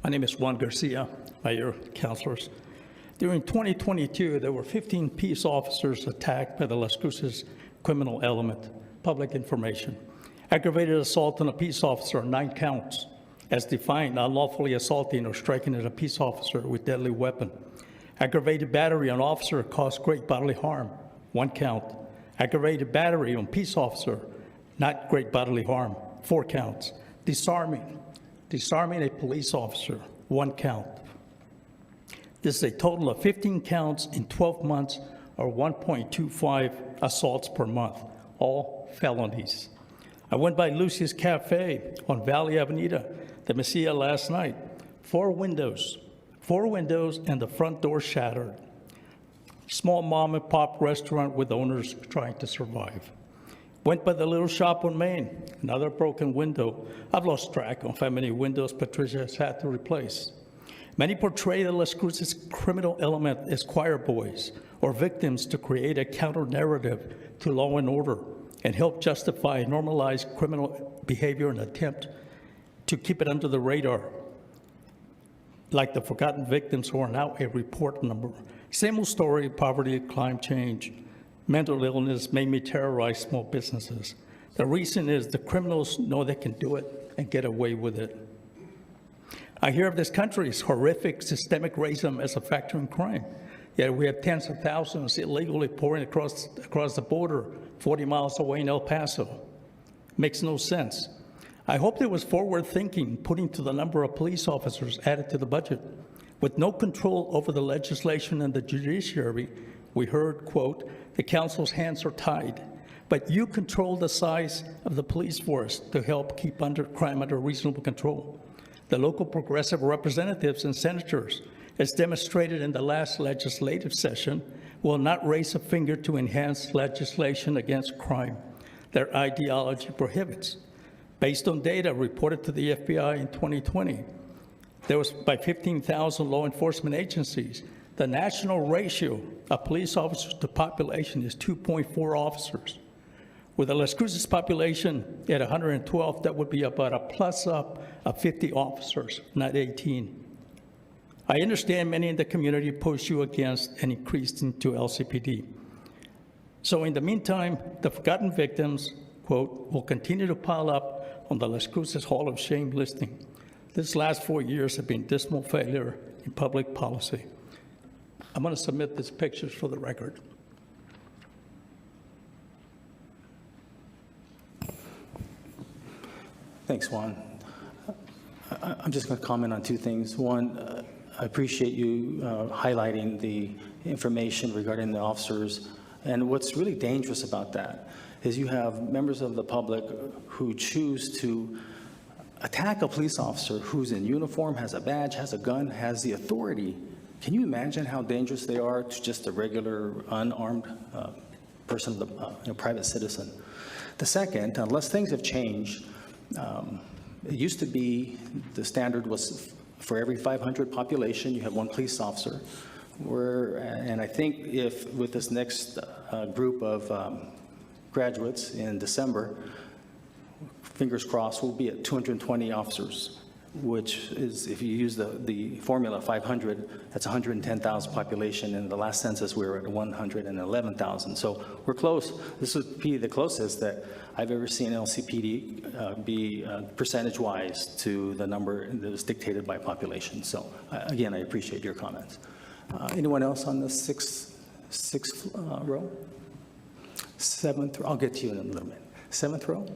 My name is Juan Garcia, Mayor, councilors. During 2022, there were 15 peace officers attacked by the Las Cruces criminal element. Public information. Aggravated assault on a peace officer, 9 counts. As defined, unlawfully assaulting or striking at a peace officer with deadly weapon. Aggravated battery on officer caused great bodily harm, 1 count. Aggravated battery on peace officer, not great bodily harm, 4 counts. Disarming a police officer, 1 count. This is a total of 15 counts in 12 months, or 1.25 assaults per month, all felonies. I went by Lucy's Cafe on Valley Avenida, the Mesilla last night. 4 windows and the front door shattered. Small mom and pop restaurant with owners trying to survive. Went by the little shop on Main, another broken window. I've lost track of how many windows Patricia has had to replace. Many portray the Las Cruces criminal element as choir boys or victims to create a counter-narrative to law and order and help justify normalized criminal behavior and attempt to keep it under the radar, like the forgotten victims who are now a report number. Same old story: poverty, climate change, mental illness made me terrorize small businesses. The reason is the criminals know they can do it and get away with it. I hear of this country's horrific systemic racism as a factor in crime. Yet we have tens of thousands illegally pouring across the border 40 miles away in El Paso. Makes no sense. I hope there was forward thinking putting to the number of police officers added to the budget. With no control over the legislation and the judiciary, we heard, quote, the council's hands are tied, but you control the size of the police force to help keep crime under reasonable control. The local progressive representatives and senators, as demonstrated in the last legislative session, will not raise a finger to enhance legislation against crime. Their ideology prohibits. Based on data reported to the FBI in 2020, there was by 15,000 law enforcement agencies. The national ratio of police officers to population is 2.4 officers. With the Las Cruces population at 112, that would be about a plus up of 50 officers, not 18. I understand many in the community push you against an increase into LCPD. So in the meantime, the forgotten victims, quote, will continue to pile up on the Las Cruces Hall of Shame listing. This last 4 years have been dismal failure in public policy. I'm going to submit these pictures for the record. Thanks, Juan. I'm just going to comment on 2 things. One, I appreciate you highlighting the information regarding the officers. And what's really dangerous about that is you have members of the public who choose to attack a police officer who's in uniform, has a badge, has a gun, has the authority. Can you imagine how dangerous they are to just a regular unarmed person, private citizen? The second, unless things have changed, it used to be the standard was for every 500 population, you have 1 police officer. And I think if with this next group of graduates in December, fingers crossed, we'll be at 220 officers, which is, if you use the formula 500, that's 110,000 population. In the last census, we were at 111,000. So we're close. This would be the closest that I've ever seen LCPD be percentage-wise to the number that was dictated by population. So again, I appreciate your comments. Anyone else on the sixth row? 7th row, I'll get to you in a little bit. 7th row?